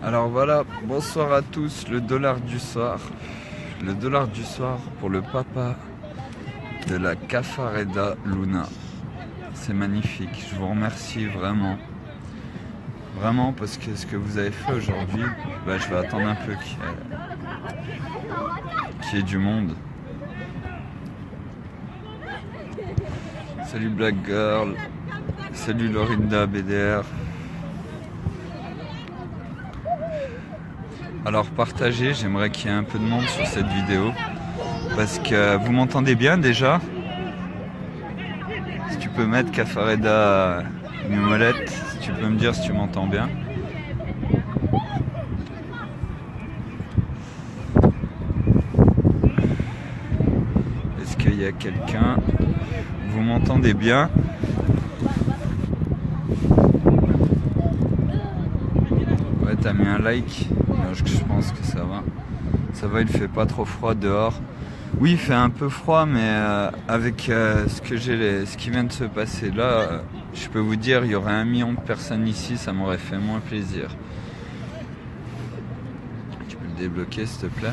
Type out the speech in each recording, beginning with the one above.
Alors voilà, bonsoir à tous, le dollar du soir. Le dollar du soir pour le papa de la Caffareda Luna. C'est magnifique, je vous remercie vraiment. Vraiment parce que ce que vous avez fait aujourd'hui, je vais attendre un peu qu'il y ait du monde. Salut Black Girl, salut Lorinda BDR. Alors partagez, j'aimerais qu'il y ait un peu de monde sur cette vidéo. Parce que vous m'entendez bien déjà? Si tu peux mettre Caffareda Numolette, si tu peux me dire si tu m'entends bien. Est-ce qu'il y a quelqu'un? Vous m'entendez bien? Ouais, t'as mis un like? Non, je pense que ça va. Ça va, il fait pas trop froid dehors. Oui, il fait un peu froid, mais avec ce qui vient de se passer là, je peux vous dire, il y aurait 1 million de personnes ici, ça m'aurait fait moins plaisir. Tu peux le débloquer, s'il te plaît?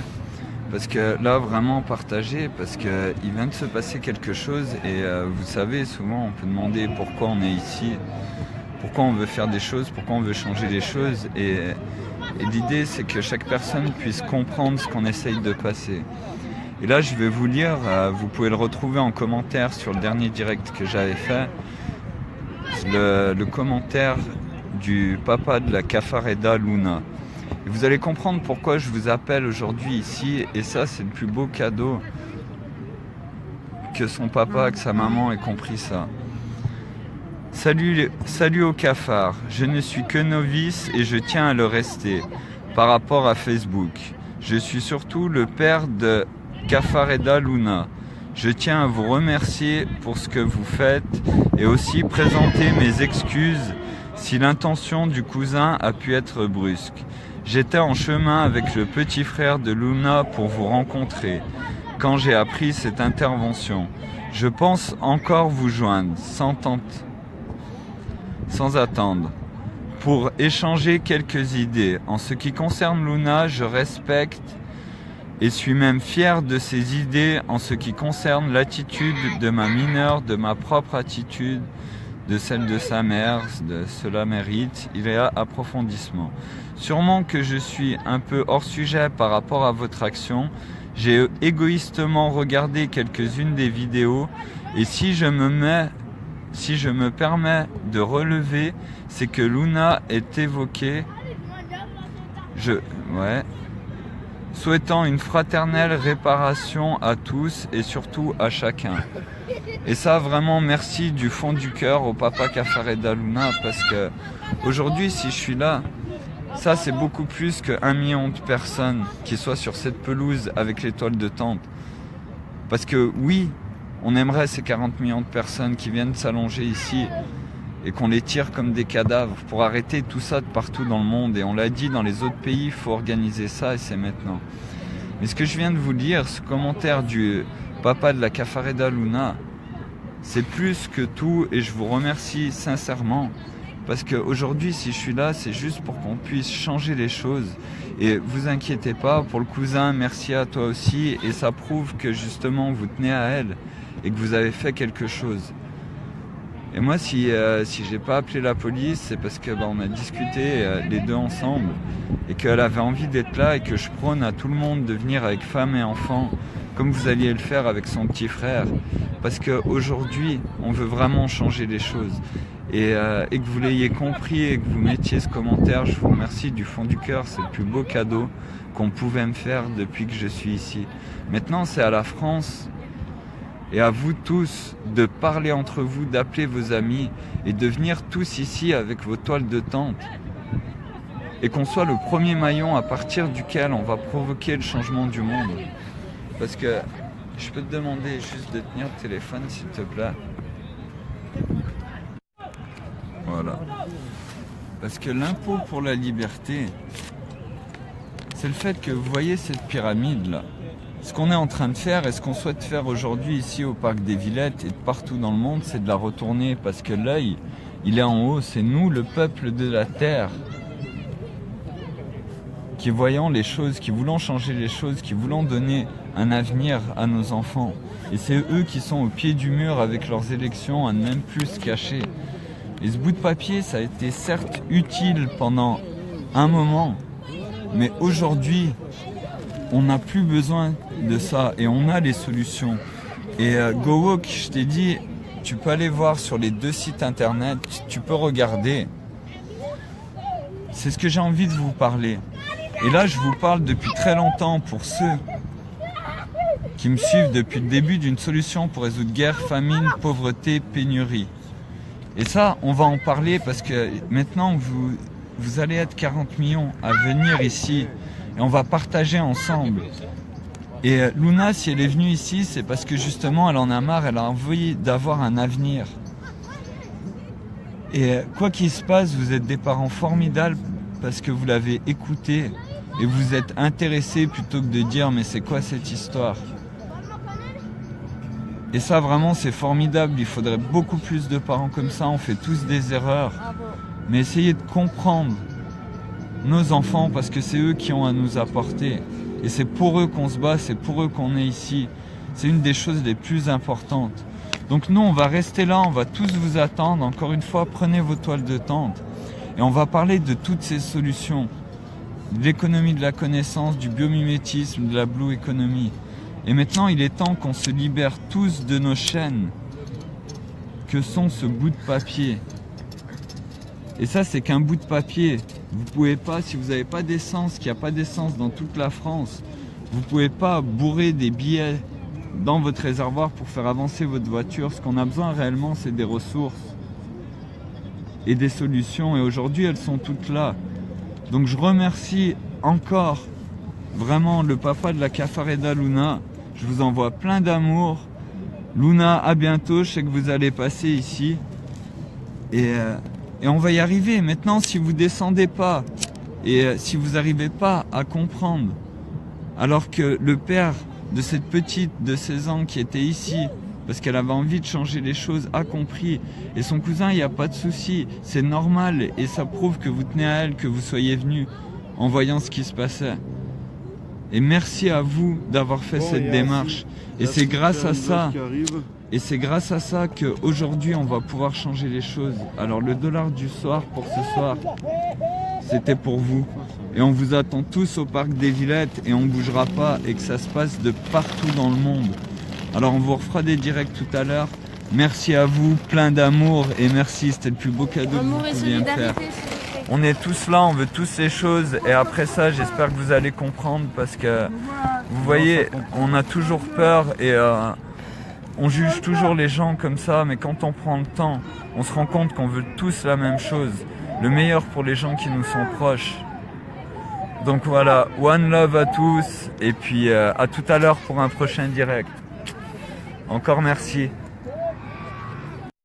Parce que là, vraiment partager, parce que il vient de se passer quelque chose, et vous savez, souvent on peut demander pourquoi on est ici, pourquoi on veut faire des choses, pourquoi on veut changer les choses, et l'idée c'est que chaque personne puisse comprendre ce qu'on essaye de passer. Et là, je vais vous lire, vous pouvez le retrouver en commentaire sur le dernier direct que j'avais fait, le commentaire du papa de la Caffareda Luna. Et vous allez comprendre pourquoi je vous appelle aujourd'hui ici, et ça, c'est le plus beau cadeau que son papa, que sa maman ait compris ça. Salut au cafard, je ne suis que novice et je tiens à le rester par rapport à Facebook. Je suis surtout le père de Caffareda Luna. Je tiens à vous remercier pour ce que vous faites et aussi présenter mes excuses si l'intention du cousin a pu être brusque. J'étais en chemin avec le petit frère de Luna pour vous rencontrer quand j'ai appris cette intervention. Je pense encore vous joindre sans attendre pour échanger quelques idées. En ce qui concerne Luna, je respecte et suis même fier de ses idées en ce qui concerne l'attitude de ma mineure, de ma propre attitude, de celle de sa mère, cela mérite, il y a approfondissement. Sûrement que je suis un peu hors sujet par rapport à votre action, j'ai égoïstement regardé quelques-unes des vidéos, et si je me permets de relever, c'est que Luna est évoquée, souhaitant une fraternelle réparation à tous et surtout à chacun. Et ça, vraiment, merci du fond du cœur au papa Caffareda Luna, parce que aujourd'hui, si je suis là, ça c'est beaucoup plus que 1 million de personnes qui soient sur cette pelouse avec les toiles de tente. Parce que oui, on aimerait ces 40 millions de personnes qui viennent s'allonger ici et qu'on les tire comme des cadavres pour arrêter tout ça de partout dans le monde. Et on l'a dit, dans les autres pays, il faut organiser ça et c'est maintenant. Mais ce que je viens de vous lire, ce commentaire du papa de la Caffareda Luna, c'est plus que tout et je vous remercie sincèrement. Parce qu'aujourd'hui, si je suis là, c'est juste pour qu'on puisse changer les choses. Et vous inquiétez pas, pour le cousin, merci à toi aussi. Et ça prouve que justement, vous tenez à elle et que vous avez fait quelque chose. Et moi, si j'ai pas appelé la police, c'est parce que on a discuté les deux ensemble et qu'elle avait envie d'être là et que je prône à tout le monde de venir avec femme et enfants, comme vous alliez le faire avec son petit frère. Parce qu'aujourd'hui, on veut vraiment changer les choses. Et que vous l'ayez compris et que vous mettiez ce commentaire, je vous remercie du fond du cœur, c'est le plus beau cadeau qu'on pouvait me faire depuis que je suis ici. Maintenant, c'est à la France et à vous tous de parler entre vous, d'appeler vos amis et de venir tous ici avec vos toiles de tente. Et qu'on soit le premier maillon à partir duquel on va provoquer le changement du monde. Parce que je peux te demander juste de tenir le téléphone, s'il te plaît. Voilà. Parce que l'impôt pour la liberté, c'est le fait que vous voyez cette pyramide là. Ce qu'on est en train de faire et ce qu'on souhaite faire aujourd'hui ici au Parc des Villettes et partout dans le monde, c'est de la retourner. Parce que l'œil, il est en haut, c'est nous le peuple de la terre. qui voyons les choses, qui voulons changer les choses, qui voulons donner un avenir à nos enfants. Et c'est eux qui sont au pied du mur avec leurs élections à ne même plus se cacher. Et ce bout de papier, ça a été certes utile pendant un moment, mais aujourd'hui, on n'a plus besoin de ça et on a les solutions. Et GoWalk, je t'ai dit, tu peux aller voir sur les 2 sites internet, tu peux regarder. C'est ce que j'ai envie de vous parler. Et là, je vous parle depuis très longtemps pour ceux qui me suivent depuis le début d'une solution pour résoudre guerre, famine, pauvreté, pénurie. Et ça, on va en parler parce que maintenant, vous allez être 40 millions à venir ici et on va partager ensemble. Et Luna, si elle est venue ici, c'est parce que justement, elle en a marre, elle a envie d'avoir un avenir. Et quoi qu'il se passe, vous êtes des parents formidables parce que vous l'avez écouté et vous êtes intéressés plutôt que de dire mais c'est quoi cette histoire? Et ça vraiment c'est formidable, il faudrait beaucoup plus de parents comme ça, on fait tous des erreurs. Mais essayez de comprendre nos enfants parce que c'est eux qui ont à nous apporter. Et c'est pour eux qu'on se bat, c'est pour eux qu'on est ici. C'est une des choses les plus importantes. Donc nous on va rester là, on va tous vous attendre. Encore une fois, prenez vos toiles de tente. Et on va parler de toutes ces solutions. De l'économie de la connaissance, du biomimétisme, de la blue economy. Et maintenant, il est temps qu'on se libère tous de nos chaînes que sont ce bout de papier. Et ça, c'est qu'un bout de papier. Vous pouvez pas, si vous n'avez pas d'essence, qu'il n'y a pas d'essence dans toute la France, vous pouvez pas bourrer des billets dans votre réservoir pour faire avancer votre voiture. Ce qu'on a besoin réellement, c'est des ressources et des solutions. Et aujourd'hui, elles sont toutes là. Donc je remercie encore vraiment le papa de la Caffareda Luna. Je vous envoie plein d'amour. Luna, à bientôt. Je sais que vous allez passer ici. Et on va y arriver. Maintenant, si vous descendez pas et si vous n'arrivez pas à comprendre, alors que le père de cette petite de 16 ans qui était ici, parce qu'elle avait envie de changer les choses, a compris. Et son cousin, il n'y a pas de souci. C'est normal. Et ça prouve que vous tenez à elle, que vous soyez venu en voyant ce qui se passait. Et merci à vous d'avoir fait cette démarche. Et c'est grâce à ça, qu'aujourd'hui on va pouvoir changer les choses. Alors le dollar du soir pour ce soir, c'était pour vous. Et on vous attend tous au parc des Villettes et on ne bougera pas et que ça se passe de partout dans le monde. Alors on vous refera des directs tout à l'heure. Merci à vous, plein d'amour et merci, c'était le plus beau cadeau que vous pouviez me faire. On est tous là, on veut tous ces choses et après ça j'espère que vous allez comprendre parce que vous voyez on a toujours peur et on juge toujours les gens comme ça, mais quand on prend le temps on se rend compte qu'on veut tous la même chose, le meilleur pour les gens qui nous sont proches. Donc voilà, one love à tous et puis à tout à l'heure pour un prochain direct. Encore merci.